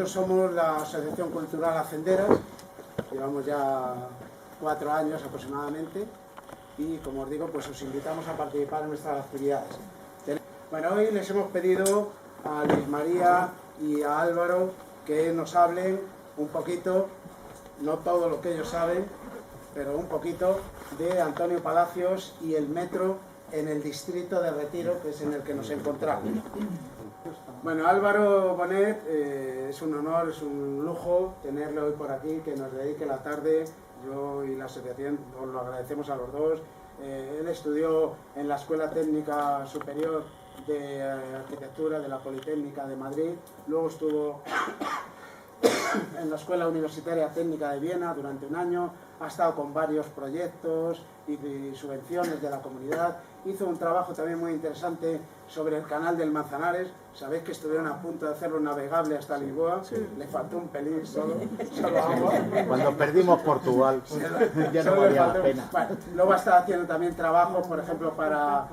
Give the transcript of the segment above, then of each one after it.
Nosotros somos la Asociación Cultural Hacenderas, llevamos ya 4 años aproximadamente y, como os digo, pues os invitamos a participar en nuestras actividades. Bueno, hoy les hemos pedido a Luis María y a Álvaro que nos hablen un poquito, no todo lo que ellos saben, pero un poquito de Antonio Palacios y el metro en el distrito de Retiro, que es en el que nos encontramos. Bueno, Álvaro Bonet, es un honor, es un lujo tenerlo hoy por aquí, que nos dedique la tarde. Yo y la asociación os lo agradecemos a los dos. Él estudió en la Escuela Técnica Superior de Arquitectura de la Politécnica de Madrid, luego estuvo en la Escuela Universitaria Técnica de Viena durante un año, ha estado con varios proyectos y subvenciones de la comunidad, hizo un trabajo también muy interesante sobre el canal del Manzanares. Sabéis que estuvieron a punto de hacerlo navegable hasta Lisboa, le faltó un pelín solo agua. Cuando perdimos Portugal, ya no valía la pena. Bueno, luego está haciendo también trabajos, por ejemplo, para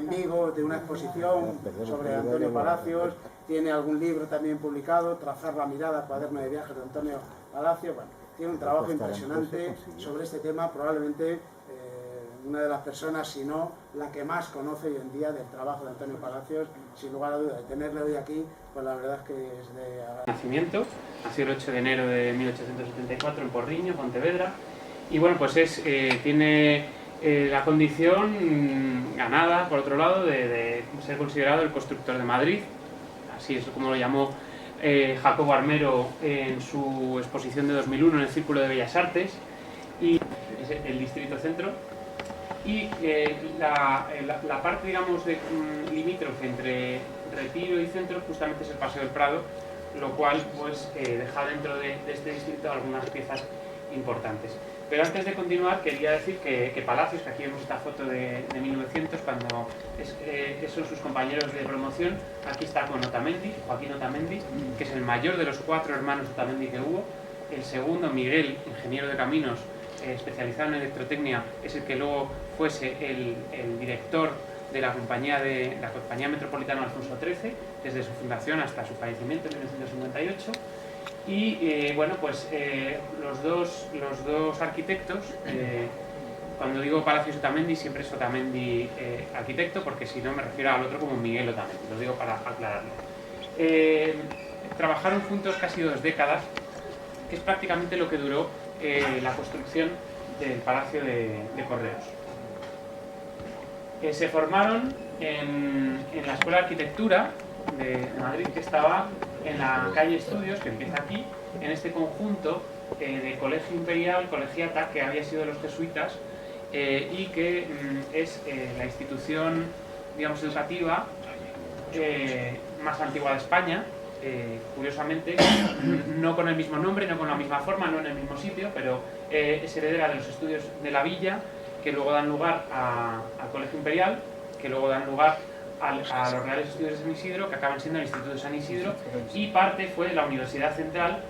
Vigo, de una exposición sobre Antonio Palacios. Tiene algún libro también publicado, Trazar la mirada, cuaderno de viajes de Antonio Palacios. Bueno, tiene un trabajo impresionante sobre este tema, probablemente una de las personas, si no la que más conoce hoy en día del trabajo de Antonio Palacios, sin lugar a dudas. De tenerle hoy aquí, pues la verdad es que es de nacimiento, nació el 8 de enero de 1874 en Porriño, Pontevedra, y bueno, pues tiene la condición ganada, por otro lado, de ser considerado el constructor de Madrid, así es como lo llamó Jacobo Armero en su exposición de 2001 en el Círculo de Bellas Artes, y es el distrito centro. Y la parte, digamos, limítrofe entre Retiro y Centro justamente es el Paseo del Prado, lo cual pues deja dentro de este distrito algunas piezas importantes. Pero antes de continuar quería decir que Palacios, que aquí vemos esta foto de 1900, cuando son sus compañeros de promoción, aquí está con Otamendi, Joaquín Otamendi, que es el mayor de los 4 hermanos Otamendi que hubo. El segundo, Miguel, ingeniero de caminos, especializado en electrotecnia, es el que luego fuese el director de la compañía metropolitana Alfonso XIII, desde su fundación hasta su fallecimiento en 1958. Y bueno, pues los dos arquitectos, cuando digo Palacios Otamendi, siempre es Otamendi arquitecto, porque si no me refiero al otro como Miguel Otamendi, lo digo para aclararlo. Trabajaron juntos casi 2 décadas, que es prácticamente lo que duró la construcción del Palacio de Correos. Se formaron en la Escuela de Arquitectura de Madrid, que estaba en la calle Estudios, que empieza aquí, en este conjunto de Colegio Imperial, Colegiata, que había sido de los jesuitas, y que es la institución, digamos, educativa más antigua de España. Curiosamente, no con el mismo nombre, no con la misma forma, no en el mismo sitio, pero es heredera de los estudios de la Villa, que luego dan lugar al Colegio Imperial, que luego dan lugar a los Reales Estudios de San Isidro, que acaban siendo el Instituto de San Isidro, y parte fue la Universidad Central,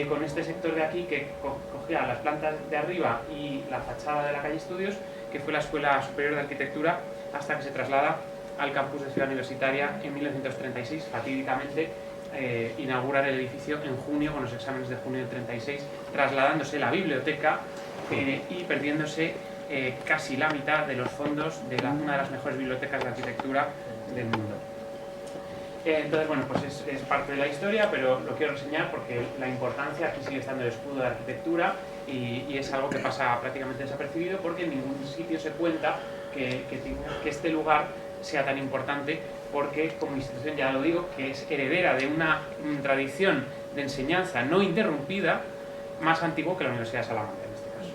con este sector de aquí que cogía las plantas de arriba y la fachada de la calle Estudios, que fue la Escuela Superior de Arquitectura, hasta que se traslada al campus de Ciudad Universitaria en 1936, fatídicamente. Inaugurar el edificio en junio, con los exámenes de junio del 36, trasladándose la biblioteca y perdiéndose casi la mitad de los fondos de una de las mejores bibliotecas de arquitectura del mundo. Entonces, bueno, pues es parte de la historia, pero lo quiero reseñar porque la importancia, aquí sigue estando el escudo de arquitectura y es algo que pasa prácticamente desapercibido, porque en ningún sitio se cuenta que este lugar sea tan importante, porque como institución, ya lo digo, que es heredera de una tradición de enseñanza no interrumpida más antigua que la Universidad de Salamanca en este caso.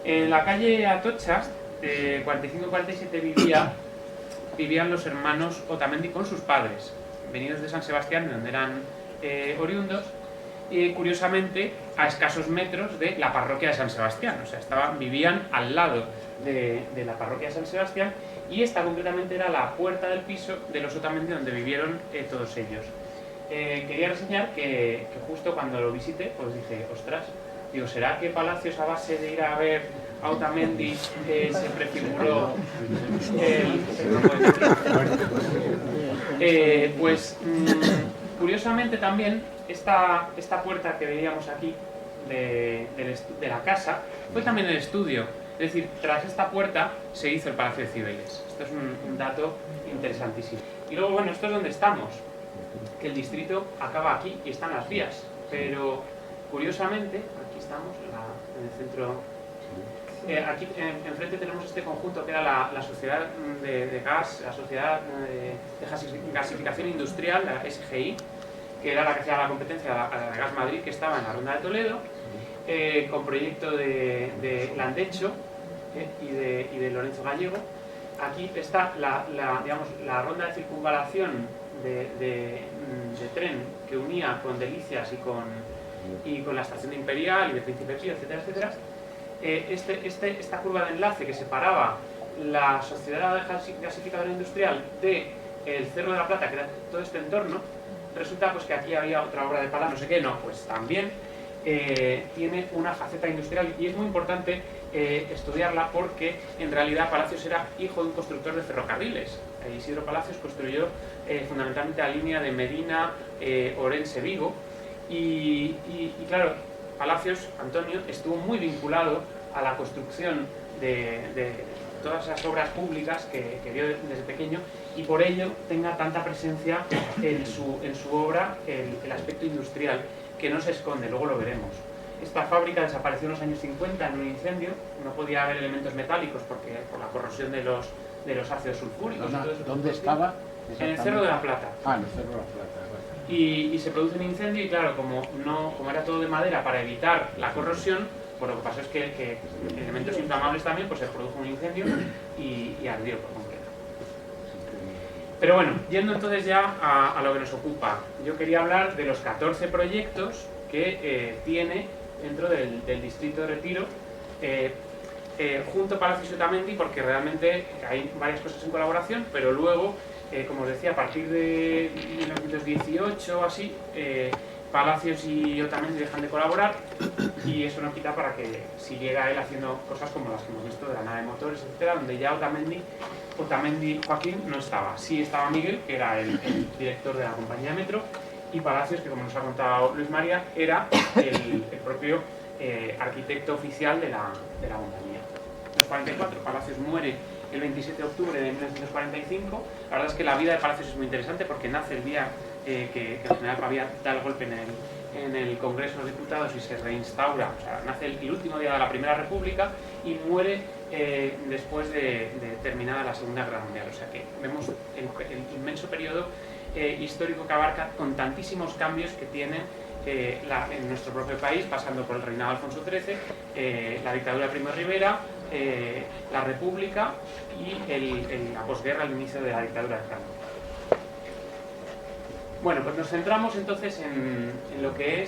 En la calle Atocha, de 45-47, vivían los hermanos Otamendi con sus padres, venidos de San Sebastián, de donde eran oriundos, y curiosamente a escasos metros de la parroquia de San Sebastián, o sea, vivían al lado de la parroquia de San Sebastián, y esta concretamente era la puerta del piso de los Otamendi donde vivieron todos ellos. Quería reseñar que justo cuando lo visité, pues dije, ostras, digo, ¿será que Palacios, a base de ir a ver a Otamendi, se prefiguró Curiosamente también, esta puerta que veíamos aquí de la casa fue también el estudio. Es decir, tras esta puerta se hizo el Palacio de Cibeles. Esto es un dato interesantísimo. Y luego, bueno, esto es donde estamos, que el distrito acaba aquí y están las vías. Pero, curiosamente, aquí estamos, en el centro. Aquí enfrente tenemos este conjunto que era la sociedad de gas, la sociedad de gasificación industrial, la SGI, que era la que hacía la competencia a la Gas Madrid, que estaba en la Ronda de Toledo, con proyecto de Landecho y de Lorenzo Gallego. Aquí está digamos, la ronda de circunvalación de tren que unía con Delicias y con la estación de Imperial y de Príncipe Pío, etcétera, etcétera. Esta curva de enlace que separaba la sociedad gasificadora industrial del Cerro de la Plata, que era todo este entorno, resulta pues que aquí había otra obra de pala, no sé qué, no, pues también tiene una faceta industrial y es muy importante estudiarla porque en realidad Palacios era hijo de un constructor de ferrocarriles. Isidro Palacios construyó fundamentalmente la línea de Medina, Orense, Vigo y claro, Palacios, Antonio, estuvo muy vinculado a la construcción de todas esas obras públicas que vio desde pequeño y por ello tenga tanta presencia en su obra el aspecto industrial, que no se esconde, luego lo veremos. Esta fábrica desapareció en los años 50 en un incendio, no podía haber elementos metálicos por la corrosión de los ácidos sulfúricos. ¿Dónde estaba? En el Cerro de la Plata. Ah, en el Cerro de la Plata. Y se produce un incendio y claro, como era todo de madera para evitar la corrosión, pues lo que pasó es que elementos inflamables también, pues se produjo un incendio y ardió por completo. Pero bueno, yendo entonces ya a lo que nos ocupa, yo quería hablar de los 14 proyectos que tiene dentro del distrito de Retiro, junto a Palacios y Otamendi, porque realmente hay varias cosas en colaboración, pero luego, como os decía, a partir de 1918 o así, Palacios y Otamendi dejan de colaborar y eso no quita para que siguiera él haciendo cosas como las que hemos visto de la nave de motores, etcétera, donde ya Otamendi Joaquín no estaba. Sí estaba Miguel, que era el director de la compañía de metro, y Palacios, que como nos ha contado Luis María, era el propio arquitecto oficial de la compañía. En los 44, Palacios muere el 27 de octubre de 1945. La verdad es que la vida de Palacios es muy interesante porque nace el día que el general Pavía da el golpe en el Congreso de los Diputados y se reinstaura, o sea, nace el último día de la Primera República y muere después de terminada la Segunda Guerra Mundial. O sea que vemos el inmenso periodo histórico que abarca con tantísimos cambios que tiene en nuestro propio país, pasando por el reinado de Alfonso XIII, la dictadura de Primo de Rivera, la República y la posguerra, el inicio de la dictadura de Franco. Bueno, pues nos centramos entonces en lo que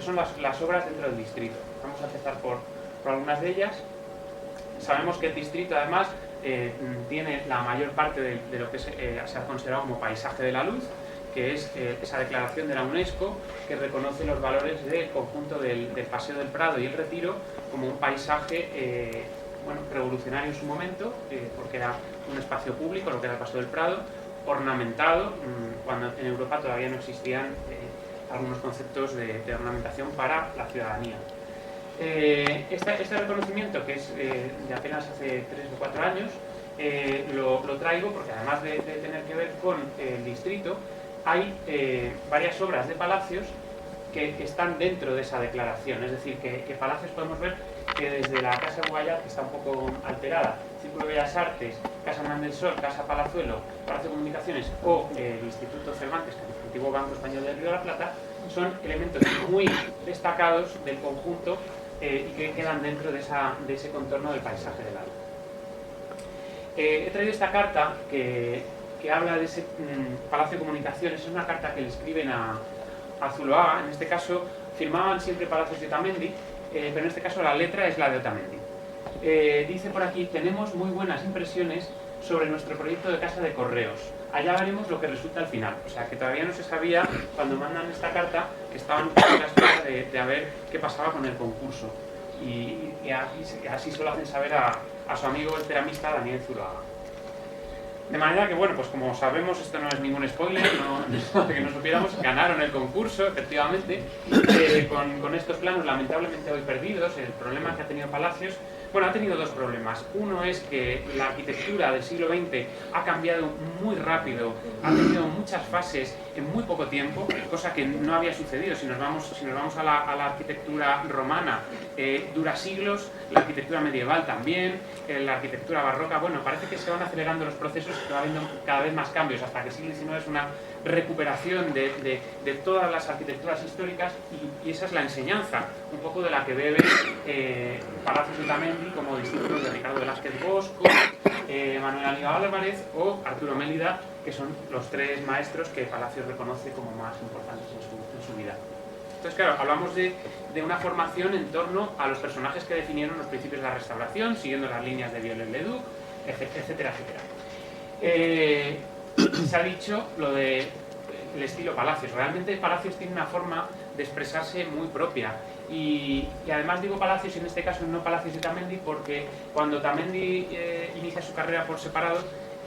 son las obras dentro del distrito. Vamos a empezar por algunas de ellas. Sabemos que el distrito además tiene la mayor parte de lo que se ha considerado como paisaje de la luz, que es esa declaración de la UNESCO que reconoce los valores del conjunto del Paseo del Prado y el Retiro como un paisaje revolucionario en su momento, porque era un espacio público, lo que era el Paseo del Prado, ornamentado, cuando en Europa todavía no existían algunos conceptos de ornamentación para la ciudadanía. Este reconocimiento, que es de apenas hace 3 o 4 años, lo traigo porque además de tener que ver con el distrito, hay varias obras de Palacios que están dentro de esa declaración. Es decir, que Palacios podemos ver que desde la Casa Guayar, que está un poco alterada, Círculo de Bellas Artes, Casa Hernán del Sol, Casa Palazuelo, Palacio de Comunicaciones o el Instituto Cervantes, que es el antiguo Banco Español del Río de la Plata, son elementos muy destacados del conjunto y que quedan dentro de ese contorno del paisaje del alma. He traído esta carta que habla de ese Palacio de Comunicaciones. Es una carta que le escriben a Zuloaga. En este caso firmaban siempre Palacios de Otamendi, pero en este caso la letra es la de Otamendi. Dice por aquí: tenemos muy buenas impresiones sobre nuestro proyecto de casa de correos. Allá veremos lo que resulta al final. O sea, que todavía no se sabía, cuando mandan esta carta, que estaban a la espera de a ver qué pasaba con el concurso. Y así se lo hacen saber a su amigo el ceramista Daniel Zuloaga. De manera que, bueno, pues como sabemos, esto no es ningún spoiler, no que no supiéramos, ganaron el concurso, efectivamente, con estos planos lamentablemente hoy perdidos. El problema que ha tenido Palacios, bueno, ha tenido dos problemas. Uno es que la arquitectura del siglo XX ha cambiado muy rápido, ha tenido muchas fases en muy poco tiempo, cosa que no había sucedido. Si nos vamos a la arquitectura romana, dura siglos, la arquitectura medieval también, la arquitectura barroca, bueno, parece que se van acelerando los procesos, que va habiendo cada vez más cambios, hasta que el siglo XIX es una recuperación de todas las arquitecturas históricas, y esa es la enseñanza un poco de la que bebe Palacios de Otamendi como discípulos de Ricardo Velázquez Bosco, Manuel Aníbal Álvarez o Arturo Mélida, que son los tres maestros que Palacios reconoce como más importantes en su vida. Entonces, claro, hablamos de una formación en torno a los personajes que definieron los principios de la Restauración, siguiendo las líneas de Viollet-le-Duc, etcétera, etcétera. Se ha dicho lo del estilo Palacios. Realmente Palacios tiene una forma de expresarse muy propia. Y además digo Palacios, y en este caso no Palacios y Otamendi, porque cuando Otamendi inicia su carrera por separado,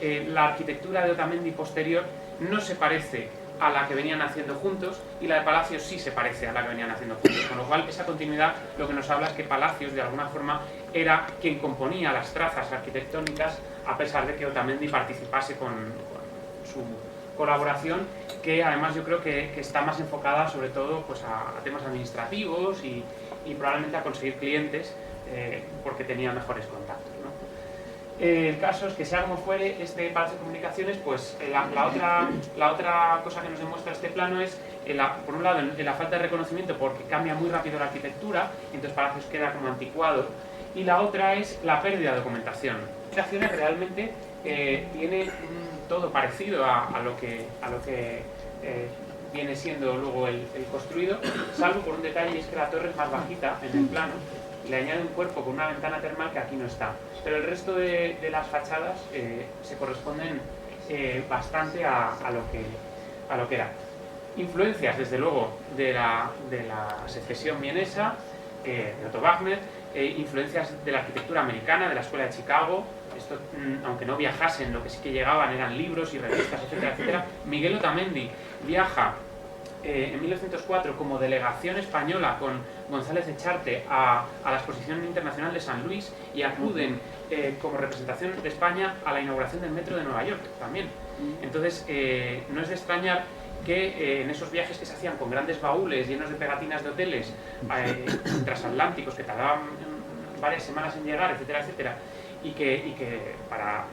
la arquitectura de Otamendi posterior no se parece a la que venían haciendo juntos, y la de Palacios sí se parece a la que venían haciendo juntos, con lo cual esa continuidad lo que nos habla es que Palacios de alguna forma era quien componía las trazas arquitectónicas, a pesar de que Otamendi participase con su colaboración, que además yo creo que está más enfocada sobre todo pues a temas administrativos y probablemente a conseguir clientes, porque tenía mejores contactos, ¿no? El caso es que, sea como fuere, este Palacio de Comunicaciones, pues la otra cosa que nos demuestra este plano es, por un lado, la falta de reconocimiento, porque cambia muy rápido la arquitectura, y entonces Palacios queda como anticuado, y la otra es la pérdida de documentación. La arquitectura realmente tiene un todo parecido a lo que viene siendo luego el construido, salvo por un detalle, y es que la torre es más bajita en el plano, le añade un cuerpo con una ventana termal que aquí no está. Pero el resto de las fachadas se corresponden bastante a lo que era. Influencias, desde luego, de la secesión vienesa, de Otto Wagner, influencias de la arquitectura americana, de la Escuela de Chicago. Esto, aunque no viajasen, lo que sí que llegaban eran libros y revistas, etcétera, etcétera. Miguel Otamendi viaja en 1904 como delegación española con González Echarte a la Exposición Internacional de San Luis, y acuden como representación de España a la inauguración del metro de Nueva York también. Entonces, no es de extrañar que en esos viajes que se hacían con grandes baúles llenos de pegatinas de hoteles transatlánticos que tardaban varias semanas en llegar, etcétera, etcétera, y que para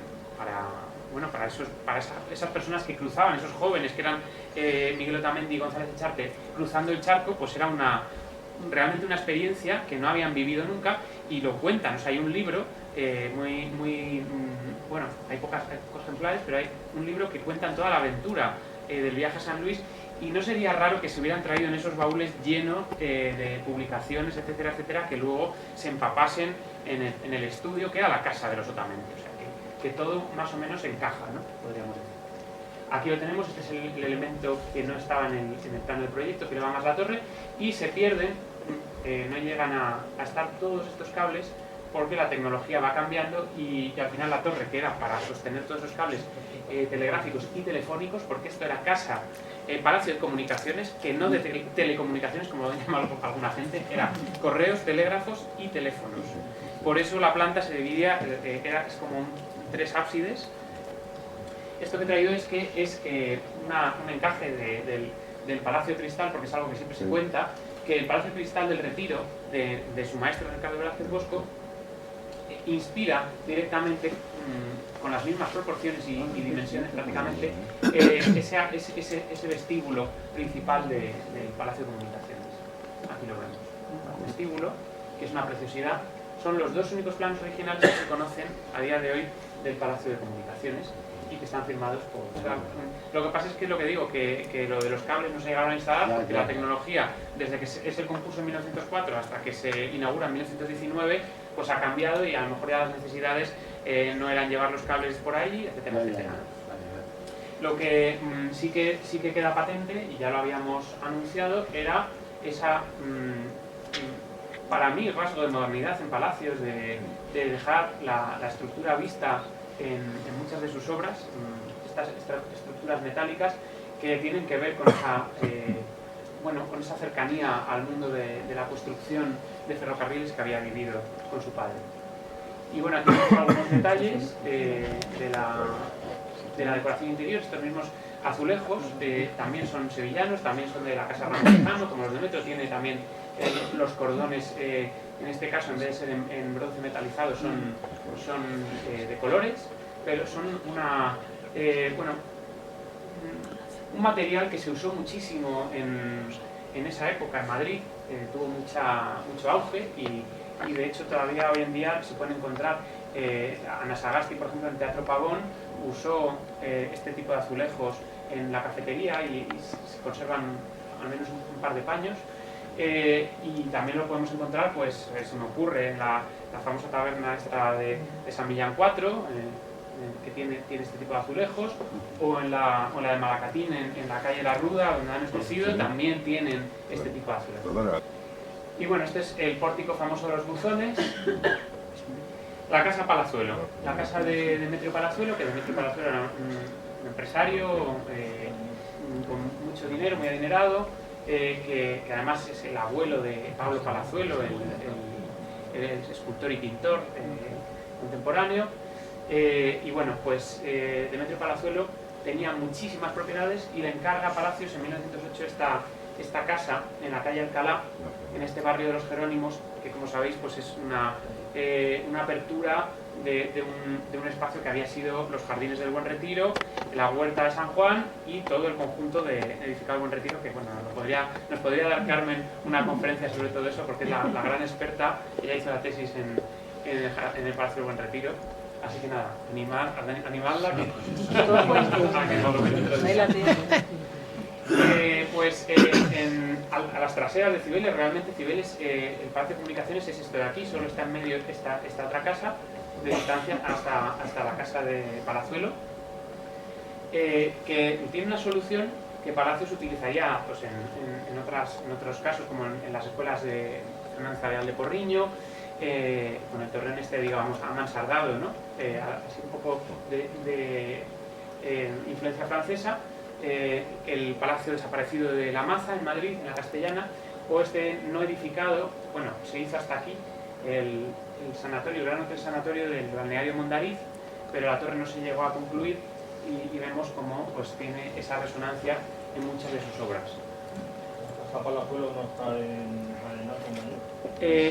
esas personas que cruzaban, esos jóvenes que eran Miguel Otamendi y González Echarte cruzando el charco, pues era realmente una experiencia que no habían vivido nunca, y lo cuentan. O sea, hay un libro bueno, hay pocos ejemplares, pero hay un libro que cuentan toda la aventura del viaje a San Luis, y no sería raro que se hubieran traído en esos baúles llenos de publicaciones, etcétera, etcétera, que luego se empapasen en el estudio, que era la casa de los Otamendi. O sea, que todo más o menos encaja, ¿no? Podríamos decir. Aquí lo tenemos, este es el elemento que no estaba en el plano del proyecto, que le va más la torre, y se pierden, no llegan a estar todos estos cables, porque la tecnología va cambiando, y al final la torre, que era para sostener todos esos cables telegráficos y telefónicos, porque esto era casa, Palacio de Comunicaciones, que no de telecomunicaciones, como lo llama alguna gente, era correos, telégrafos y teléfonos. Por eso la planta se dividía, es como 3 ábsides. Esto que he traído es un encaje del Palacio de Cristal, porque es algo que siempre se cuenta, que el Palacio de Cristal del Retiro, de su maestro Ricardo Velázquez Bosco, inspira directamente, con las mismas proporciones y dimensiones prácticamente, ese vestíbulo principal del Palacio de Comunicaciones. Aquí lo vemos. Un vestíbulo, que es una preciosidad. Son los 2 únicos planos originales que se conocen a día de hoy del Palacio de Comunicaciones, y que están firmados por... O sea, lo que pasa es que lo que digo, que lo de los cables no se llegaron a instalar, porque la tecnología, desde que es el concurso en 1904 hasta que se inaugura en 1919, pues ha cambiado, y a lo mejor ya las necesidades no eran llevar los cables por ahí, etcétera, etcétera. Lo que sí que queda patente, y ya lo habíamos anunciado, era esa, para mí, rasgo de modernidad en Palacios, de dejar la estructura vista en muchas de sus obras, estas estructuras metálicas que tienen que ver con esa, con esa cercanía al mundo de la construcción de ferrocarriles que había vivido con su padre. Y bueno, aquí tenemos algunos detalles de la decoración interior. Estos mismos azulejos también son sevillanos, también son de la casa Ramón, como los de Metro. Tiene también los cordones, en este caso en vez de ser en bronce metalizado, son de colores, pero son un material que se usó muchísimo en esa época en Madrid. Tuvo mucho auge y de hecho todavía hoy en día se pueden encontrar. Ana Sagasti, por ejemplo, en Teatro Pavón usó este tipo de azulejos en la cafetería y se conservan al menos un par de paños. Y también lo podemos encontrar, pues se me ocurre, en la famosa taberna esta de San Millán 4, que tiene este tipo de azulejos, o en la de Malacatín, en la calle La Ruda, donde han explosivo, también tienen este tipo de azulejos. Y bueno, este es el pórtico famoso de los buzones. La casa Palazuelo, la casa de Demetrio Palazuelo, que Demetrio Palazuelo era un empresario con mucho dinero, muy adinerado, que además es el abuelo de Pablo Palazuelo, el escultor y pintor contemporáneo. Y bueno, pues Demetrio Palazuelo tenía muchísimas propiedades y le encarga a Palacios en 1908 esta casa en la calle Alcalá, en este barrio de los Jerónimos, que como sabéis pues es una apertura de un espacio que había sido los Jardines del Buen Retiro, la Huerta de San Juan y todo el conjunto de edificado Buen Retiro, que bueno, nos podría dar Carmen una conferencia sobre todo eso, porque es la gran experta. Ella hizo la tesis en el Palacio del Buen Retiro. Así que nada, animadla a que no lo vean. Pues a las traseras de Cibeles, realmente Cibeles, el Palacio de Comunicaciones es esto de aquí, solo está en medio esta otra casa, de distancia hasta la casa de Palazuelo, que tiene una solución que Palacios utilizaría pues, en otros casos, como en las escuelas de Fernández Caballal de Porriño, con el torreón digamos, amansardado, ¿no? Así un poco de influencia francesa. El palacio desaparecido de La Maza en Madrid, en la Castellana, o este no edificado, bueno, se hizo hasta aquí, el sanatorio, el gran hotel sanatorio del balneario Mondariz, pero la torre no se llegó a concluir y vemos cómo pues, tiene esa resonancia en muchas de sus obras. ¿La casa Palazuelo no está en Madrid?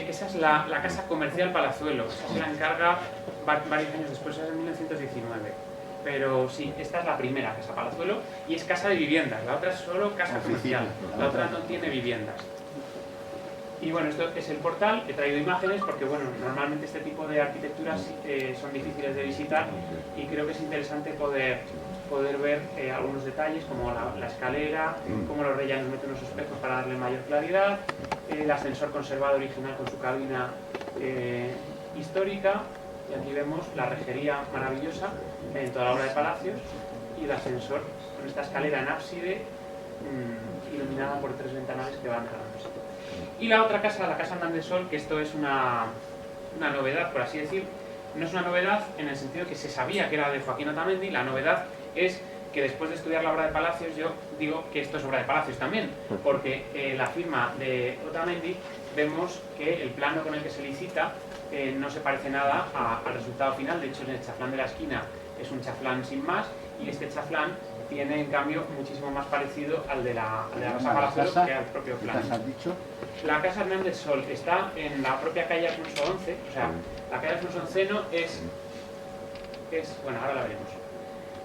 Esa es la casa comercial Palazuelo, esa se la encarga varios años después, es en 1919. Pero sí, esta es la primera casa Palazuelo y es casa de viviendas, la otra es solo casa comercial, la otra no tiene viviendas. Y bueno, esto es el portal, he traído imágenes porque bueno, normalmente este tipo de arquitecturas son difíciles de visitar y creo que es interesante poder ver algunos detalles como la escalera, cómo los rellanos meten unos espejos para darle mayor claridad, el ascensor conservado original con su cabina histórica. Y aquí vemos la rejería maravillosa en toda la obra de Palacios y el ascensor con esta escalera en ábside iluminada por 3 ventanales que van cerrándose. Y la otra casa, la casa Hernández Sol, que esto es una novedad, por así decir. No es una novedad en el sentido que se sabía que era de Joaquín Otamendi. La novedad es que después de estudiar la obra de Palacios yo digo que esto es obra de Palacios también, porque la firma de Otamendi vemos que el plano con el que se licita no se parece nada al resultado final. De hecho, en el chaflán de la esquina es un chaflán sin más y este chaflán tiene en cambio muchísimo más parecido al de la casa Palazuelo que al propio plano. ¿Qué has dicho? La casa Hernández Sol está en la propia calle Alfonso XI, o sea, la calle Alfonso XI es bueno, ahora la veremos.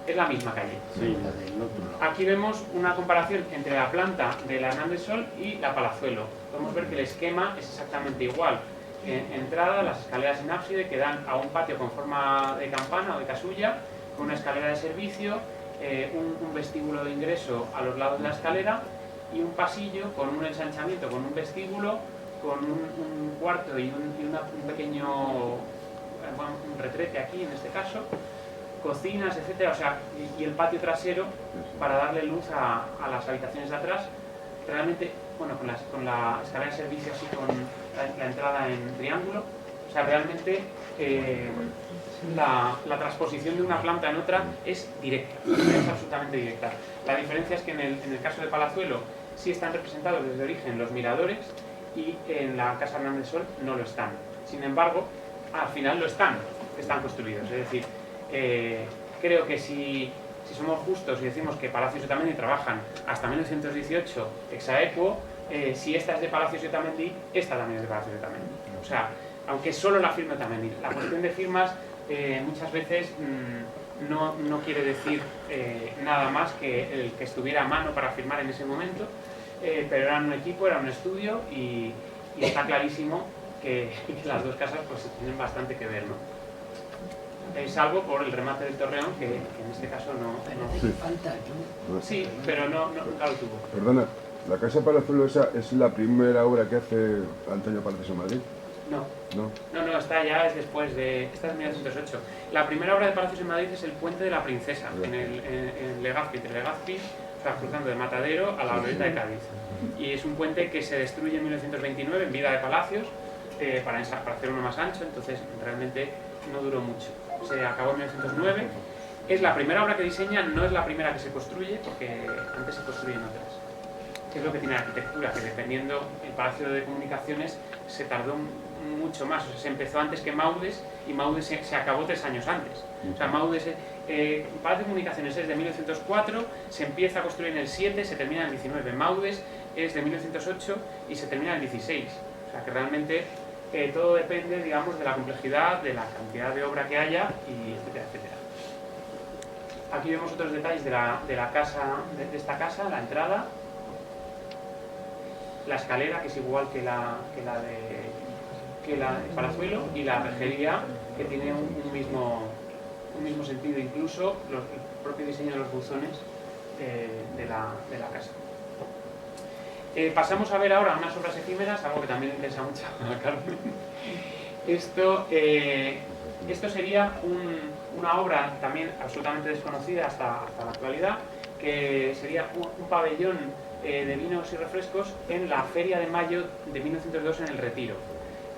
Es la misma calle. Sí, la del otro lado. Aquí vemos una comparación entre la planta de la Hernández Sol y la Palazuelo. Podemos ver que el esquema es exactamente igual. Entrada, las escaleras en ábside que dan a un patio con forma de campana o de casulla, con una escalera de servicio, un vestíbulo de ingreso a los lados de la escalera y un pasillo con un ensanchamiento, con un vestíbulo, con un cuarto y un pequeño un retrete aquí en este caso, cocinas, etcétera, o sea, y el patio trasero para darle luz a las habitaciones de atrás. Realmente, bueno, con la escalera de servicio así con la entrada en triángulo O sea, realmente la transposición de una planta en otra es directa, es absolutamente directa. La diferencia es que en el caso de Palazuelo sí están representados desde origen los miradores y en la Casa Hernández Sol no lo están. Sin embargo, al final lo están construidos. Es decir, creo que si somos justos y decimos que Palacios y Otamendi trabajan hasta 1918 ex aequo, si esta es de Palacios y Otamendi, esta también es de Palacios y Otamendi. O sea, aunque solo la firme Otamendi. La cuestión de firmas muchas veces no quiere decir nada más que el que estuviera a mano para firmar en ese momento, pero eran un equipo, era un estudio y está clarísimo que las dos casas pues tienen bastante que ver, ¿no? Salvo por el remate del Torreón, que en este caso no. Sí. Sí, pero nunca lo tuvo. Perdona, ¿la Casa Palazuelo esa es la primera obra que hace Antonio Palacios en Madrid? No, esta ya es después de... Esta es 1908. La primera obra de Palacios en Madrid es el Puente de la Princesa, en Legazpi, entre Legazpi, o sea, cruzando de Matadero a la Glorieta de Cádiz. Y es un puente que se destruye en 1929 en vida de Palacios para hacer uno más ancho, entonces realmente no duró mucho. Se acabó en 1909. Es la primera obra que diseña, no es la primera que se construye, porque antes se construyen otras. Es lo que tiene la arquitectura, que dependiendo el Palacio de Comunicaciones se tardó mucho más, o sea, se empezó antes que Maudes y Maudes se acabó 3 años antes. O sea, Maudes, el Palacio de Comunicaciones es de 1904, se empieza a construir en el 7, se termina en el 19. Maudes es de 1908 y se termina en el 16. O sea, que realmente todo depende, digamos, de la complejidad, de la cantidad de obra que haya, y etcétera, etcétera. Aquí vemos otros detalles de la casa, de esta casa, la entrada, la escalera, que es igual que la de Palazuelo, y la rejería, que tiene un mismo sentido, incluso el propio diseño de los buzones de la casa. Pasamos a ver ahora unas obras efímeras, algo que también interesa mucho a Carmen. Esto sería una obra también absolutamente desconocida hasta la actualidad, que sería un pabellón de vinos y refrescos en la Feria de Mayo de 1902 en El Retiro,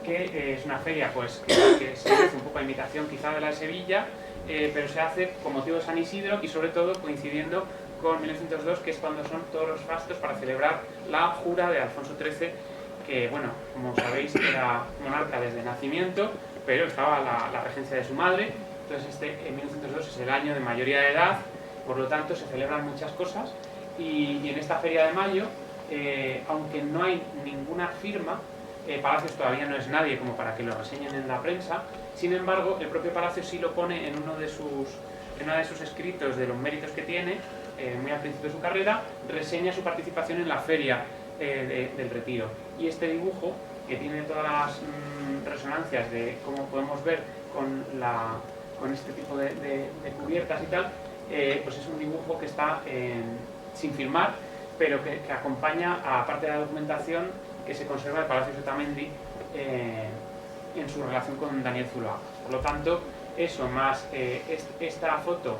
que es una feria pues que se hace un poco a imitación quizá de la de Sevilla, pero se hace con motivo de San Isidro y sobre todo coincidiendo con 1902, que es cuando son todos los fastos para celebrar la jura de Alfonso XIII, que, bueno, como sabéis, era monarca desde nacimiento, pero estaba la regencia de su madre. Entonces en 1902 es el año de mayoría de edad, por lo tanto se celebran muchas cosas, y en esta Feria de Mayo, aunque no hay ninguna firma, Palacios todavía no es nadie como para que lo reseñen en la prensa. Sin embargo, el propio Palacios sí lo pone en uno de sus escritos de los méritos que tiene, muy al principio de su carrera, reseña su participación en la feria del Retiro. Y este dibujo, que tiene todas las resonancias de cómo podemos ver con este tipo de cubiertas y tal, pues es un dibujo que está sin filmar, pero que acompaña a parte de la documentación que se conserva de Palacios de Otamendi en su relación con Daniel Zuloaga. Por lo tanto, eso más esta foto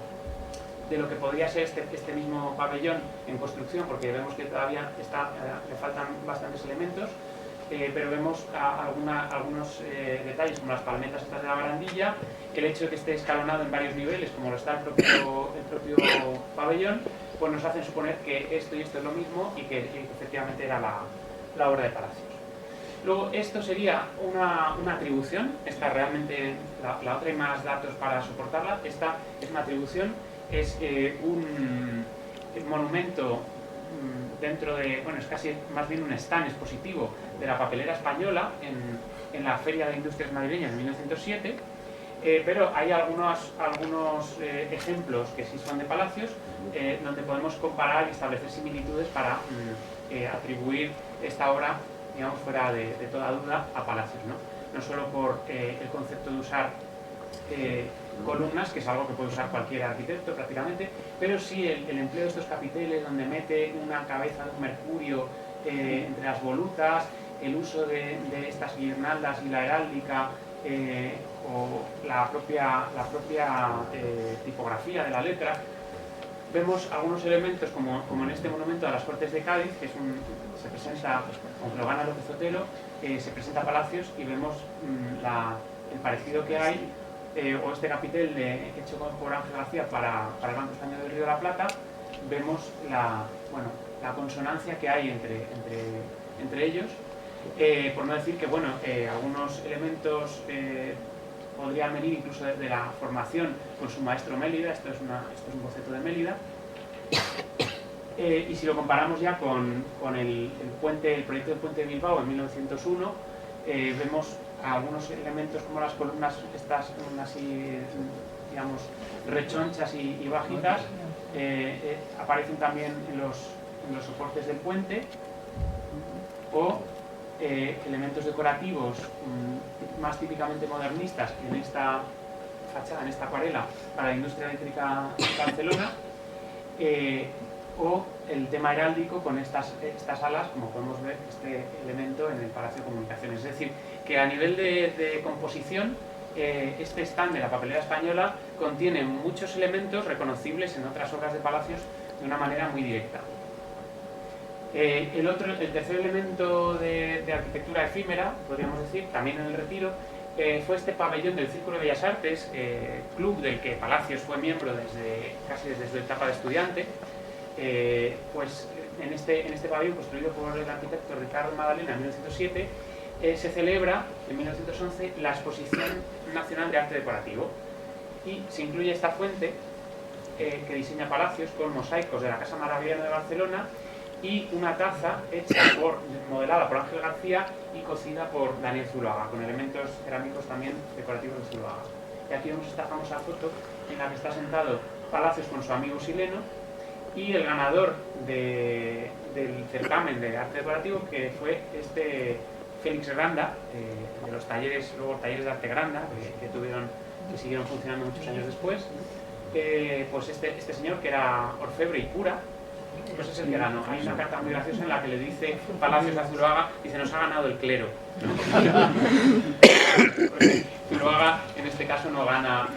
de lo que podría ser este mismo pabellón en construcción, porque vemos que todavía le faltan bastantes elementos, pero vemos algunos detalles como las palmetas estas de la barandilla, el hecho de que esté escalonado en varios niveles, como lo está el propio pabellón, pues nos hacen suponer que esto y esto es lo mismo y que efectivamente era la obra de Palacios. Luego, esto sería una atribución, esta realmente, la otra hay más datos para soportarla, esta es una atribución, es un monumento dentro de, bueno, es casi más bien un stand expositivo de la papelera española en la Feria de Industrias Madrileñas de 1907, pero hay algunos ejemplos que sí son de Palacios, donde podemos comparar y establecer similitudes para atribuir esta obra, digamos, fuera de toda duda a Palacios, ¿no? No solo por el concepto de usar columnas, que es algo que puede usar cualquier arquitecto prácticamente, pero sí el empleo de estos capiteles donde mete una cabeza de un mercurio entre las volutas, el uso de estas guirnaldas y la heráldica, o la propia tipografía de la letra, vemos algunos elementos como en este monumento a las Cortes de Cádiz, que se presenta, aunque lo gana López Otero, se presenta Palacios y vemos el parecido que hay, o este capitel hecho por Ángel García para el Banco Español del Río de la Plata. Vemos la consonancia que hay entre ellos, por no decir que algunos elementos podrían venir incluso de la formación con su maestro Mélida. Esto es un boceto de Mélida. Y si lo comparamos ya con el proyecto del puente de Bilbao en 1901, vemos algunos elementos como las columnas, estas así, digamos, rechonchas y bajitas, aparecen también en los soportes del puente, o elementos decorativos más típicamente modernistas en esta fachada, en esta acuarela para la industria eléctrica de Barcelona, o el tema heráldico con estas alas, como podemos ver este elemento en el Palacio de Comunicaciones. Es decir, que a nivel de composición, este stand de la papelera española contiene muchos elementos reconocibles en otras obras de Palacios de una manera muy directa. El tercer elemento de arquitectura efímera, podríamos decir, también en el Retiro, fue este pabellón del Círculo de Bellas Artes, club del que Palacios fue miembro casi desde su etapa de estudiante. Pues en este pabellón, construido por el arquitecto Ricardo Madalena en 1907, se celebra en 1911 la Exposición Nacional de Arte Decorativo, y se incluye esta fuente que diseña Palacios con mosaicos de la Casa Maravilliana de Barcelona y una taza modelada por Ángel García y cocida por Daniel Zuloaga, con elementos cerámicos también decorativos de Zuloaga. Y aquí vemos esta famosa foto en la que está sentado Palacios con su amigo Sileno, y el ganador del certamen de arte decorativo, que fue Félix Granda, de los talleres de arte Granda, que siguieron funcionando muchos años después. Pues este señor, que era orfebre y cura, pues es el que ganó. Hay una carta muy graciosa en la que le dice Palacios a Zuloaga, dice: nos ha ganado el clero. Zuloaga en este caso no gana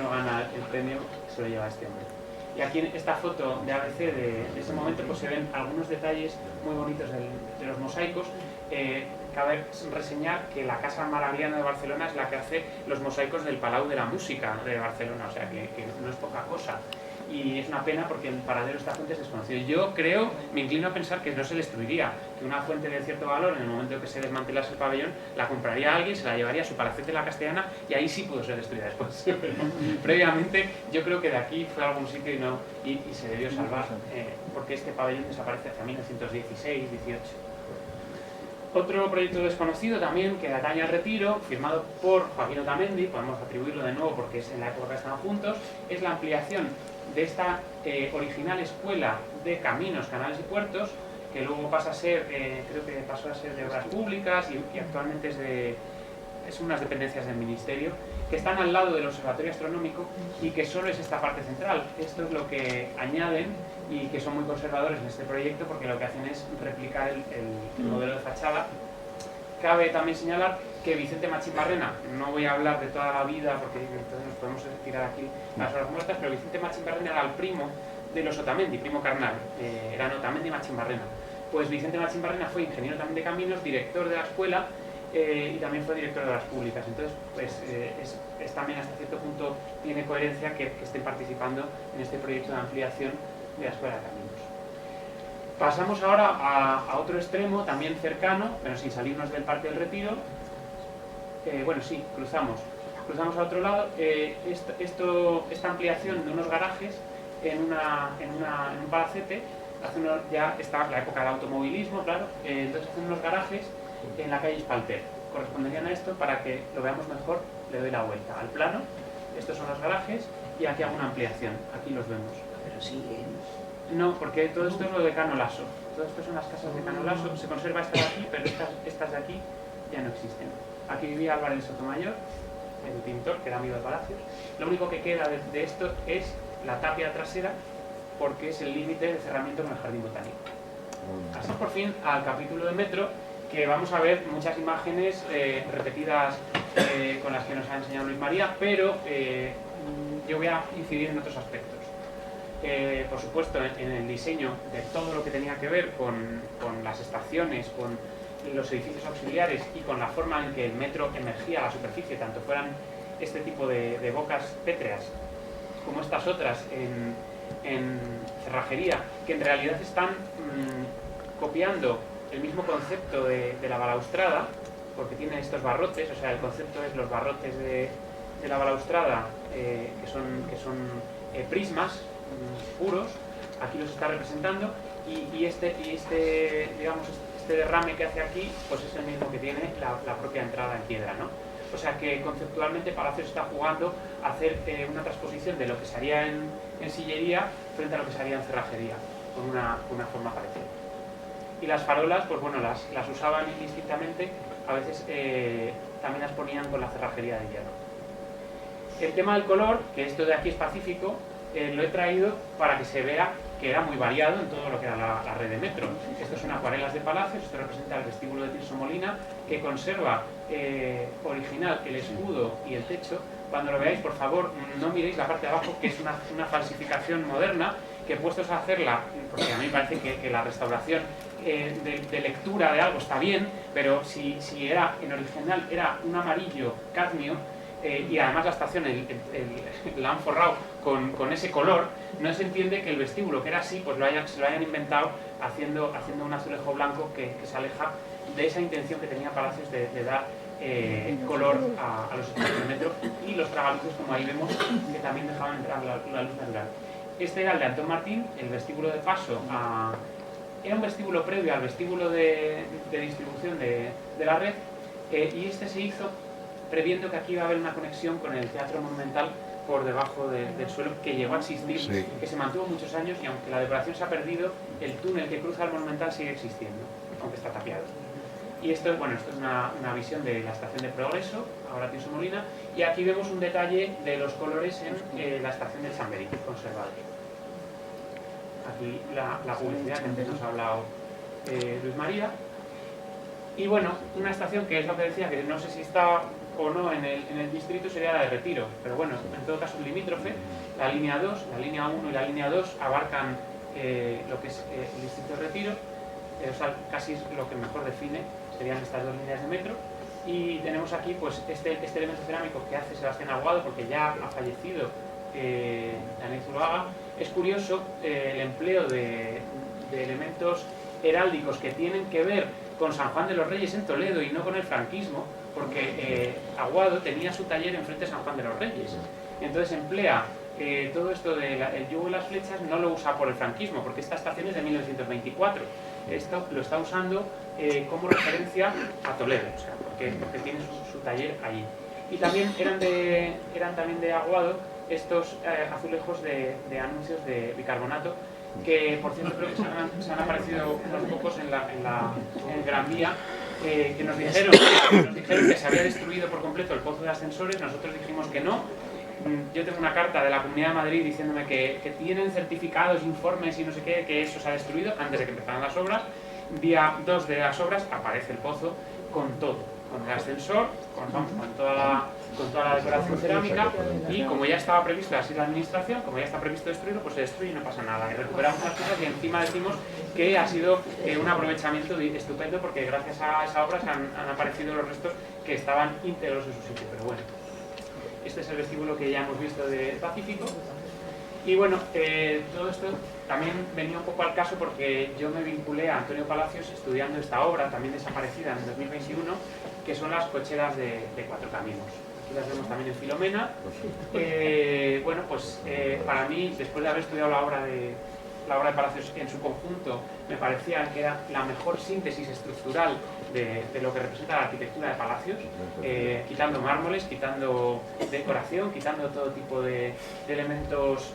el premio, se lo lleva este hombre. Y aquí en esta foto de ABC de ese momento pues se ven algunos detalles muy bonitos de los mosaicos. Cabe reseñar que la Casa Maravilliana de Barcelona es la que hace los mosaicos del Palau de la Música de Barcelona, o sea que no es poca cosa. Y es una pena porque el paradero de esta fuente es desconocido. Yo creo, me inclino a pensar que no se destruiría, que una fuente de cierto valor, en el momento que se desmantelase el pabellón, la compraría alguien, se la llevaría a su palacete de la Castellana y ahí sí pudo ser destruida después. Pero previamente yo creo que de aquí fue a algún sitio y se debió salvar, porque este pabellón desaparece hacia 1916-18. Otro proyecto desconocido también que atañe al Retiro, firmado por Joaquín Otamendi, podemos atribuirlo de nuevo porque es en la época que estaban juntos, es la ampliación de esta original escuela de caminos, canales y puertos, que luego pasa a ser, creo que pasó a ser de obras públicas y actualmente es unas dependencias del Ministerio, que están al lado del Observatorio Astronómico y que solo es esta parte central. Esto es lo que añaden y que son muy conservadores en este proyecto, porque lo que hacen es replicar el modelo de fachada. Cabe también señalar que Vicente Machín Barrena, no voy a hablar de toda la vida porque entonces nos podemos tirar aquí las horas muertas, pero Vicente Machín Barrena era el primo de los Otamendi, primo carnal, eran Otamendi y Machín Barrena. Pues Vicente Machín Barrena fue ingeniero también de caminos, director de la escuela y también fue director de las públicas. Entonces, pues es también hasta cierto punto tiene coherencia que estén participando en este proyecto de ampliación de la escuela de caminos. Pasamos ahora a otro extremo, también cercano, pero sin salirnos del Parque del Retiro. Bueno, sí, cruzamos a otro lado. Esta ampliación de unos garajes en un palacete, ya está la época del automovilismo, claro, entonces hacen unos garajes en la calle Espalter. Corresponderían a esto. Para que lo veamos mejor, le doy la vuelta al plano. Estos son los garajes y aquí hago una ampliación, aquí los vemos. Pero siguen. No, porque todo esto es lo de Cano Lasso. Todo esto son las casas de Cano Lasso. Se conserva esta de aquí, pero estas de aquí ya no existen. Aquí vivía Álvarez de Sotomayor, el pintor, que era amigo de Palacios. Lo único que queda de esto es la tapia trasera, porque es el límite de cerramiento con el jardín botánico. Pasamos por fin al capítulo de metro, que vamos a ver muchas imágenes repetidas con las que nos ha enseñado Luis María, pero yo voy a incidir en otros aspectos. por supuesto, en el diseño de todo lo que tenía que ver con las estaciones, con los edificios auxiliares y con la forma en que el metro emergía a la superficie, tanto fueran este tipo de bocas pétreas como estas otras en cerrajería, que en realidad están copiando el mismo concepto de la balaustrada, porque tienen estos barrotes, o sea, el concepto es los barrotes de la balaustrada, que son prismas puros, aquí los está representando, y este derrame que hace aquí, pues es el mismo que tiene la propia entrada en piedra, ¿no? O sea que conceptualmente Palacios está jugando a hacer una transposición de lo que se haría en sillería frente a lo que se haría en cerrajería, con una forma parecida. Y las farolas, pues bueno, las usaban indistintamente, a veces también las ponían con la cerrajería de hierro. El tema del color, que esto de aquí es pacífico, lo he traído para que se vea que era muy variado en todo lo que era la red de metro. Esto son acuarelas de Palacios, esto representa el vestíbulo de Tirso Molina, que conserva original el escudo y el techo. Cuando lo veáis, por favor, no miréis la parte de abajo, que es una falsificación moderna, que puestos a hacerla, porque a mí me parece que la restauración de lectura de algo está bien, pero si era en original era un amarillo cadmio, y además la estación la han forrado con ese color, no se entiende que el vestíbulo, que era así, pues se lo hayan inventado haciendo un azulejo blanco que se aleja de esa intención que tenía Palacios de dar color a los espacios del metro, y los tragaluces, como ahí vemos, que también dejaban entrar la luz natural. Este era el de Antón Martín, el vestíbulo de paso era un vestíbulo previo al vestíbulo de distribución de la red, y este se hizo previendo que aquí iba a haber una conexión con el Teatro Monumental por debajo del suelo, que llegó a existir, sí, que se mantuvo muchos años, y aunque la decoración se ha perdido, el túnel que cruza el Monumental sigue existiendo, aunque está tapiado. Y esto es una visión de la estación de Progreso, ahora Tirso Molina, y aquí vemos un detalle de los colores en la estación del Chamberí, conservado. Aquí la publicidad que antes nos ha hablado Luis María. Y bueno, una estación que es lo que decía, que no sé si está o no en el distrito, sería la de Retiro, pero bueno, en todo caso limítrofe. La línea 2, la línea 1 y la línea 2 abarcan lo que es el distrito de Retiro, o sea, casi es lo que mejor define, serían estas dos líneas de metro. Y tenemos aquí pues este elemento cerámico que hace Sebastián Aguado, porque ya ha fallecido Daniel Zuloaga. Es curioso el empleo de elementos heráldicos que tienen que ver con San Juan de los Reyes en Toledo y no con el franquismo, porque Aguado tenía su taller enfrente de San Juan de los Reyes. Entonces emplea todo esto del yugo y las flechas, no lo usa por el franquismo, porque esta estación es de 1924. Esto lo está usando como referencia a Toledo, o sea, porque tiene su taller allí. Y también eran también de Aguado estos azulejos de anuncios de bicarbonato, que por cierto creo que se han aparecido unos pocos en Gran Vía, que nos dijeron que se había destruido por completo el pozo de ascensores. Nosotros dijimos que no. Yo tengo una carta de la Comunidad de Madrid diciéndome que tienen certificados, informes y no sé qué, que eso se ha destruido antes de que empezaran las obras. Día 2 de las obras aparece el pozo con todo, con el ascensor, con toda la decoración cerámica, y como ya estaba previsto así la administración, como ya está previsto destruirlo, pues se destruye y no pasa nada. Y recuperamos las cosas y encima decimos que ha sido un aprovechamiento estupendo, porque gracias a esa obra han aparecido los restos que estaban íntegros en su sitio. Pero bueno, este es el vestíbulo que ya hemos visto del Pacífico. Y bueno, todo esto también venía un poco al caso porque yo me vinculé a Antonio Palacios estudiando esta obra, también desaparecida en 2021, que son las cocheras de Cuatro Caminos. Aquí las vemos también en Filomena. Bueno, pues para mí, después de haber estudiado la obra de Palacios en su conjunto, me parecía que era la mejor síntesis estructural de lo que representa la arquitectura de Palacios, quitando mármoles, quitando decoración, quitando todo tipo de elementos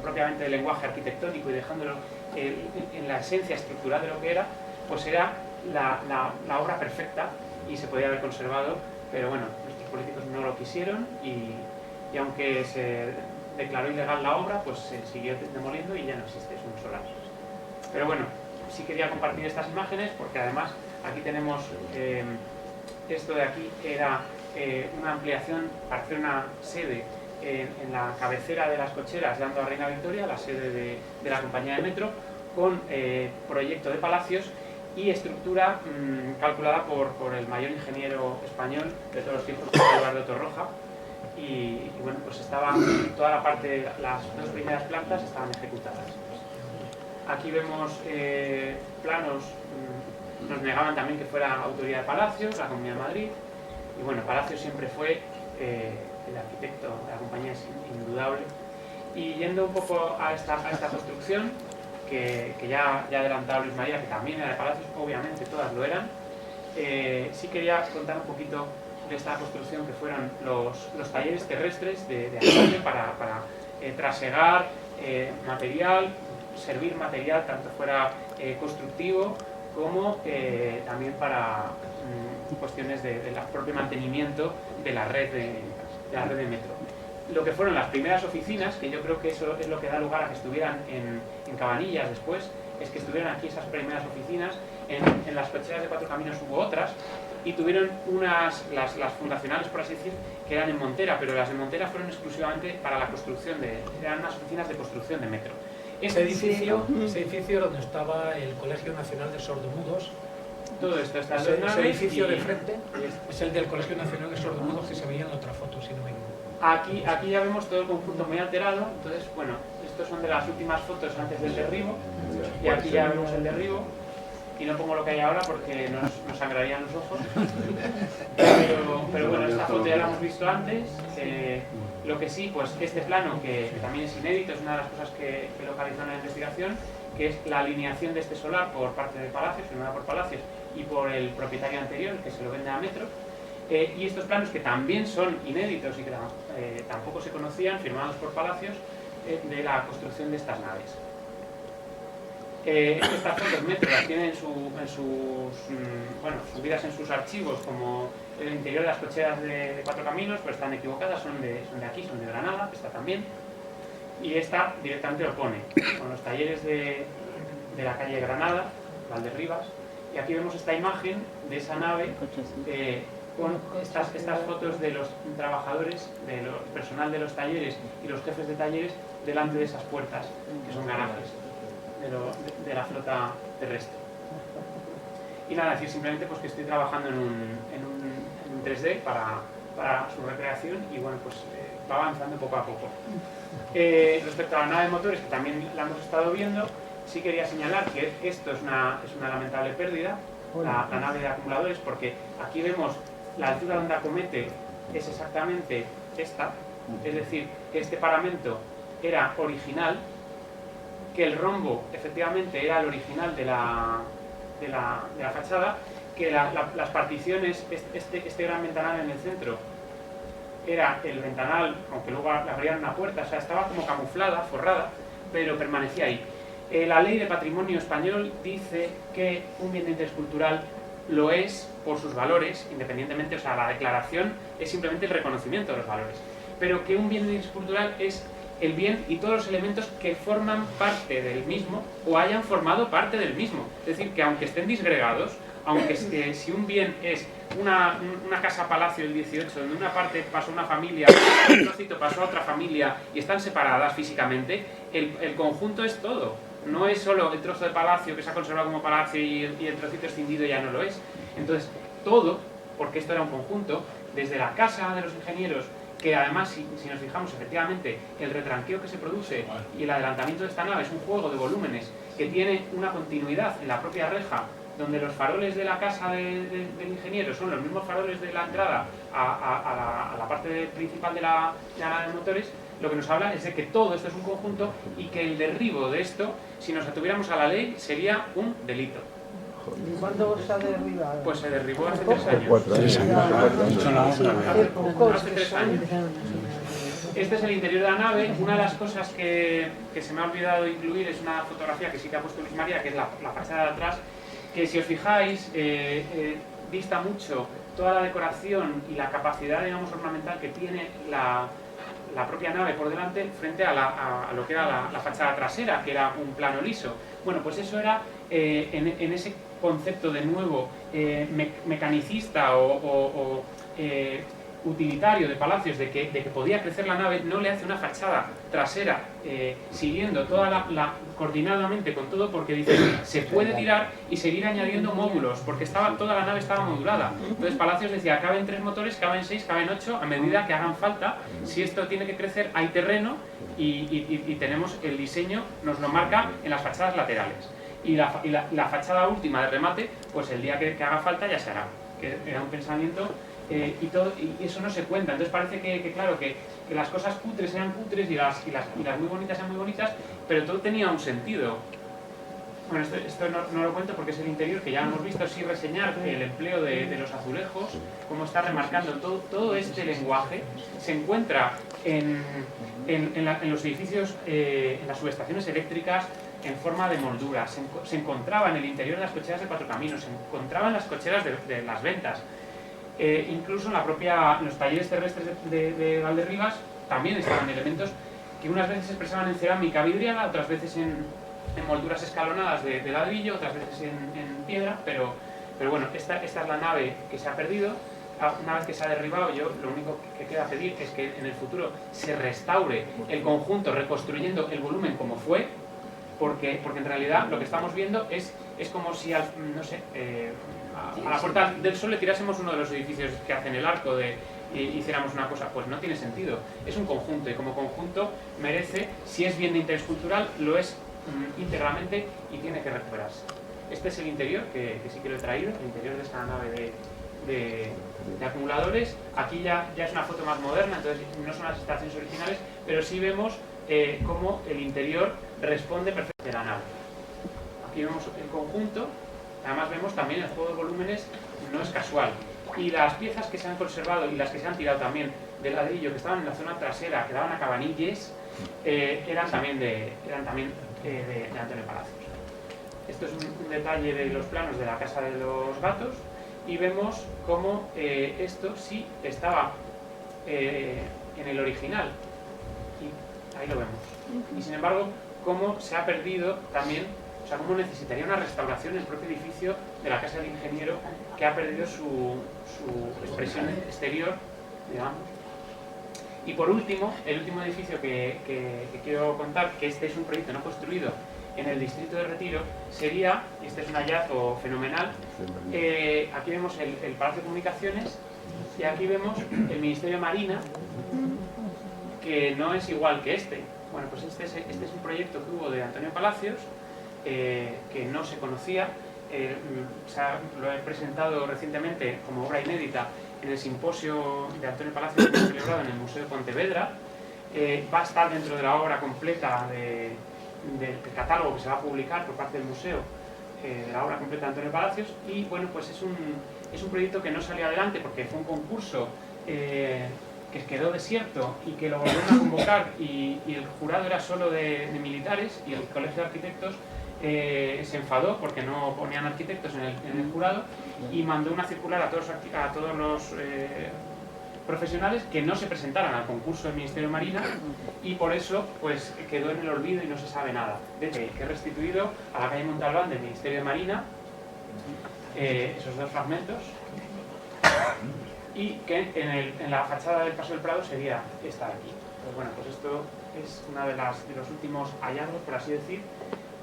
propiamente del lenguaje arquitectónico y dejándolo en la esencia estructural de lo que era, pues era la obra perfecta y se podía haber conservado, pero bueno, nuestros políticos no lo quisieron, y aunque se declaró ilegal la obra, pues se siguió demoliendo y ya no existe, es un solar. Pero bueno, sí quería compartir estas imágenes porque además aquí tenemos esto de aquí, era una ampliación para hacer una sede en la cabecera de las cocheras, dando a Reina Victoria, la sede de la compañía de metro, con proyecto de palacios y estructura calculada por el mayor ingeniero español de todos los tiempos, Eduardo Torroja. Y bueno, pues estaba toda la parte, las dos primeras plantas estaban ejecutadas. Aquí vemos planos, nos negaban también que fuera autoridad de Palacios, la Comunidad de Madrid, y bueno, Palacios siempre fue el arquitecto de la compañía, es indudable. Y yendo un poco a esta construcción, que ya adelantaba Luis María, que también era de Palacios, obviamente todas lo eran, sí quería contar un poquito de esta construcción, que fueron los talleres terrestres de apoyo para trasegar material, servir material tanto fuera constructivo como también para cuestiones del propio mantenimiento de la red de metro. Lo que fueron las primeras oficinas, que yo creo que eso es lo que da lugar a que estuvieran en Cabanillas después, es que estuvieran aquí esas primeras oficinas. En las cocheras de Cuatro Caminos hubo otras, y tuvieron las fundacionales, por así decir, que eran en Montera, pero las de Montera fueron exclusivamente para la construcción eran unas oficinas de construcción de metro. Ese edificio donde estaba el Colegio Nacional de Sordomudos, todo esto está ese edificio de frente es el del Colegio Nacional de Sordomudos, que se veía en la otra foto, si no me equivoco. Aquí ya vemos todo el conjunto muy alterado. Entonces, bueno, estos son de las últimas fotos antes del derribo, y aquí ya vemos el derribo, y no pongo lo que hay ahora porque nos sangrarían los ojos, pero bueno, esta foto ya la hemos visto antes. Lo que sí, pues este plano, que también es inédito, es una de las cosas que localizó en la investigación, que es la alineación de este solar por parte de Palacios, firmada por Palacios y por el propietario anterior, que se lo vende a Metro. Y estos planos, que también son inéditos y que tampoco se conocían, firmados por Palacios, de la construcción de estas naves. Estas fotos Metro las tienen subidas en sus archivos, como el interior de las cocheras de Cuatro Caminos, pero están equivocadas, son de aquí, son de Granada, esta también. Y esta directamente lo pone, con los talleres de la calle Granada, Valderribas. Y aquí vemos esta imagen de esa nave con estas fotos de los trabajadores, del personal de los talleres y los jefes de talleres delante de esas puertas, que son garajes de la flota terrestre. Y nada, decir simplemente pues que estoy trabajando en un 3D para su recreación, y bueno, pues va avanzando poco a poco. Respecto a la nave de motores, que también la hemos estado viendo, sí quería señalar que esto es una lamentable pérdida, la nave de acumuladores, porque aquí vemos la altura donde acomete es exactamente esta, es decir, que este paramento era original, que el rombo efectivamente era el original de la fachada, que las particiones, este gran ventanal en el centro era el ventanal, aunque luego le abrían una puerta, o sea, estaba como camuflada, forrada, pero permanecía ahí. La ley de patrimonio español dice que un bien de interés cultural lo es por sus valores, independientemente, o sea, la declaración es simplemente el reconocimiento de los valores, pero que un bien de interés cultural es el bien y todos los elementos que forman parte del mismo o hayan formado parte del mismo. Es decir, que aunque estén disgregados, aunque si un bien es una casa-palacio del 18, donde una parte pasó a una familia, un trocito pasó a otra familia y están separadas físicamente, el conjunto es todo. No es solo el trozo de palacio que se ha conservado como palacio y el trocito escindido ya no lo es. Entonces, todo, porque esto era un conjunto, desde la casa de los ingenieros, que además, si nos fijamos, efectivamente, el retranqueo que se produce y el adelantamiento de esta nave es un juego de volúmenes que tiene una continuidad en la propia reja, donde los faroles de la casa del ingeniero son los mismos faroles de la entrada a la parte principal de la nave de motores. Lo que nos habla es de que todo esto es un conjunto y que el derribo de esto, si nos atuviéramos a la ley, sería un delito. ¿Y cuándo se ha derribado? Pues se derribó hace 3 años. 4 años. Hace 3 años. Este es el interior de la nave. Una de las cosas que se me ha olvidado incluir es una fotografía que sí que ha puesto Luis María, que es la fachada de atrás, que si os fijáis dista mucho toda la decoración y la capacidad, digamos, ornamental que tiene la propia nave por delante frente a lo que era la fachada trasera, que era un plano liso. Bueno, pues eso era en ese concepto de nuevo mecanicista o utilitario de Palacios de que podía crecer la nave, no le hace una fachada trasera siguiendo toda coordinadamente con todo, porque dice se puede tirar y seguir añadiendo módulos, porque toda la nave estaba modulada. Entonces Palacios decía, caben 3 motores, caben 6, caben 8, a medida que hagan falta. Si esto tiene que crecer, hay terreno y tenemos el diseño, nos lo marca en las fachadas laterales. Y la fachada última de remate, pues el día que haga falta ya se hará. Que era un pensamiento y eso no se cuenta. Entonces parece claro, que las cosas cutres eran cutres y las muy bonitas eran muy bonitas, pero todo tenía un sentido. Bueno, esto no lo cuento porque es el interior, que ya hemos visto, sí reseñar el empleo de los azulejos, cómo está remarcando todo este lenguaje. Se encuentra en los edificios, en las subestaciones eléctricas, en forma de molduras. Se encontraba en el interior de las cocheras de Cuatro Caminos, se encontraba en las cocheras de las ventas. Incluso en los talleres terrestres de Valderrivas también estaban elementos que unas veces se expresaban en cerámica vidriada, otras veces en molduras escalonadas de ladrillo, otras veces en piedra, pero bueno, esta es la nave que se ha perdido. Una vez que se ha derribado, lo único que queda pedir es que en el futuro se restaure el conjunto, reconstruyendo el volumen como fue, porque en realidad lo que estamos viendo es como si, a la Puerta del Sol le tirásemos uno de los edificios que hacen el arco y hiciéramos una cosa. Pues no tiene sentido. Es un conjunto y como conjunto merece, si es bien de interés cultural, lo es íntegramente y tiene que recuperarse. Este es el interior, que sí que lo he traído, el interior de esta nave de acumuladores. Aquí ya es una foto más moderna, entonces no son las instalaciones originales, pero sí vemos cómo el interior responde perfectamente a la nave. Aquí vemos el conjunto. Además vemos también el juego de volúmenes, no es casual. Y las piezas que se han conservado y las que se han tirado también del ladrillo, que estaban en la zona trasera, que daban a Cabanilles, eran también de Antonio Palacios. Esto es un detalle de los planos de la Casa de los Gatos y vemos cómo esto sí estaba en el original. Y ahí lo vemos. Y sin embargo, cómo se ha perdido también. O sea, cómo necesitaría una restauración el propio edificio de la Casa del Ingeniero, que ha perdido su expresión exterior, digamos. Y por último, el último edificio que quiero contar, que este es un proyecto no construido en el distrito de Retiro, sería, este es un hallazgo fenomenal, aquí vemos el Palacio de Comunicaciones y aquí vemos el Ministerio de Marina, que no es igual que este. Bueno, pues este es un proyecto que hubo de Antonio Palacios, que no se conocía, lo he presentado recientemente como obra inédita en el simposio de Antonio Palacios que se ha celebrado en el Museo de Pontevedra. Va a estar dentro de la obra completa del catálogo que se va a publicar por parte del museo, de la obra completa de Antonio Palacios. Y bueno, pues es un proyecto que no salió adelante porque fue un concurso que quedó desierto y que lo volvieron a convocar y el jurado era solo de militares y el Colegio de Arquitectos se enfadó porque no ponían arquitectos en el jurado y mandó una circular a todos los profesionales que no se presentaran al concurso del Ministerio de Marina y por eso pues quedó en el olvido y no se sabe nada. De hecho, que he restituido a la calle Montalbán del Ministerio de Marina esos dos fragmentos y que en la fachada del Paso del Prado sería esta de aquí. Pues bueno, pues esto es una de los últimos hallazgos, por así decir,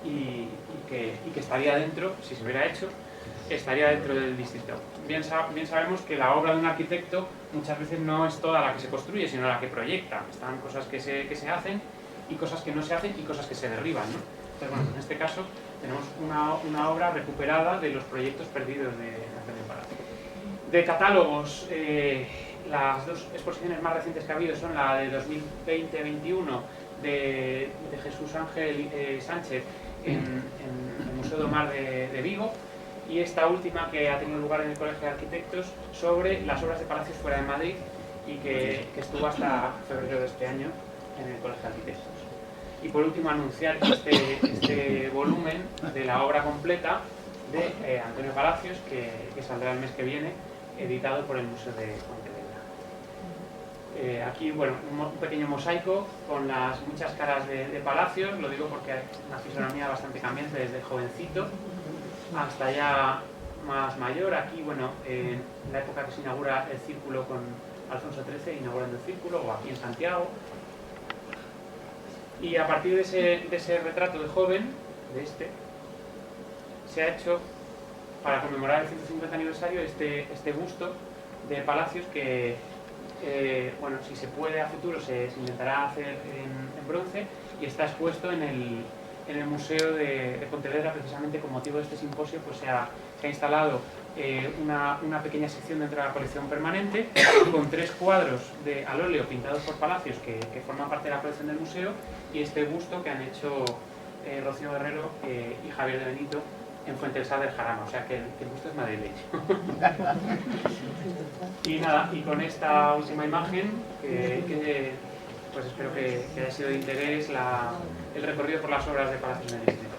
y que estaría dentro, si se hubiera hecho, estaría dentro del distrito. Bien sabemos que la obra de un arquitecto muchas veces no es toda la que se construye, sino la que proyecta. Están cosas que se hacen y cosas que no se hacen y cosas que se derriban, ¿no? Entonces, bueno, en este caso tenemos una obra recuperada de los proyectos perdidos de Antonio Palacios. De catálogos, las dos exposiciones más recientes que ha habido son la de 2020-21 de Jesús Ángel Sánchez en el Museo do Mar de Vigo y esta última que ha tenido lugar en el Colegio de Arquitectos sobre las obras de Palacios fuera de Madrid y que estuvo hasta febrero de este año en el Colegio de Arquitectos. Y por último anunciar este volumen de la obra completa de Antonio Palacios que saldrá el mes que viene, editado por el Museo de Pontevedra. Aquí, bueno, un pequeño mosaico con las muchas caras de Palacios, lo digo porque hay una fisonomía bastante cambiante desde jovencito hasta ya más mayor. Aquí, bueno, en la época que se inaugura el círculo Alfonso XIII inaugurando el círculo, o aquí en Santiago. Y a partir de ese retrato de joven, se ha hecho, para conmemorar el 150 aniversario, este busto de Palacios que, bueno, si se puede a futuro se intentará hacer en bronce, y está expuesto en el Museo de Pontevedra. Precisamente con motivo de este simposio pues se ha instalado una pequeña sección dentro de la colección permanente con 3 cuadros al óleo pintados por Palacios que forman parte de la colección del museo, y este busto que han hecho Rocío Guerrero y Javier de Benito en Fuente del Sal del Jarama, o sea que el busto es madrileño. Y nada, y con esta última imagen, pues espero que haya sido de interés el recorrido por las obras de Palacios en el distrito.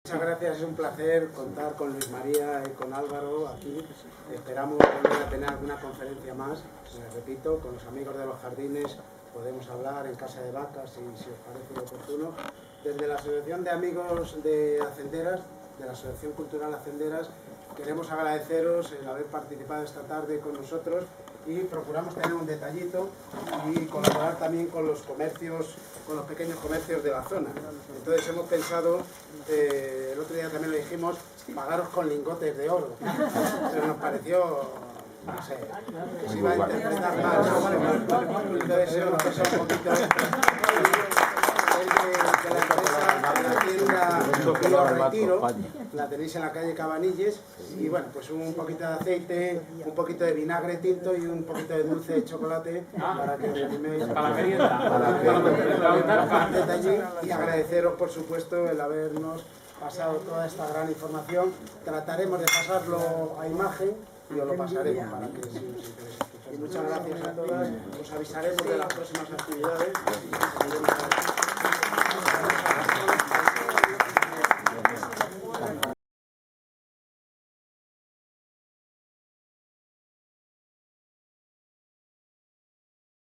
Muchas gracias, es un placer contar con Luis María y con Álvaro aquí. Esperamos volver a tener alguna conferencia más. Les repito, con los amigos de los jardines podemos hablar en Casa de Vacas si os parece oportuno. Desde la Asociación de Amigos de Hacenderas, de la Asociación Cultural Hacenderas, queremos agradeceros el haber participado esta tarde con nosotros, y procuramos tener un detallito y colaborar también con los comercios, con los pequeños comercios de la zona. Entonces hemos pensado, el otro día también lo dijimos, pagaros con lingotes de oro. Pero nos pareció, no sé, que se iba a interpretar mal. Entonces hemos pensado un poquito que la empresa, la tienda Bio Retiro, la tenéis en la calle Cabanilles, y bueno, pues un poquito de aceite, un poquito de vinagre tinto y un poquito de dulce de chocolate para que os animéis para la merienda, y agradeceros por supuesto el habernos pasado toda esta gran información. Trataremos de pasarlo a imagen y os lo pasaremos para que si os interesa. Y muchas gracias a todas, os avisaremos de las próximas actividades.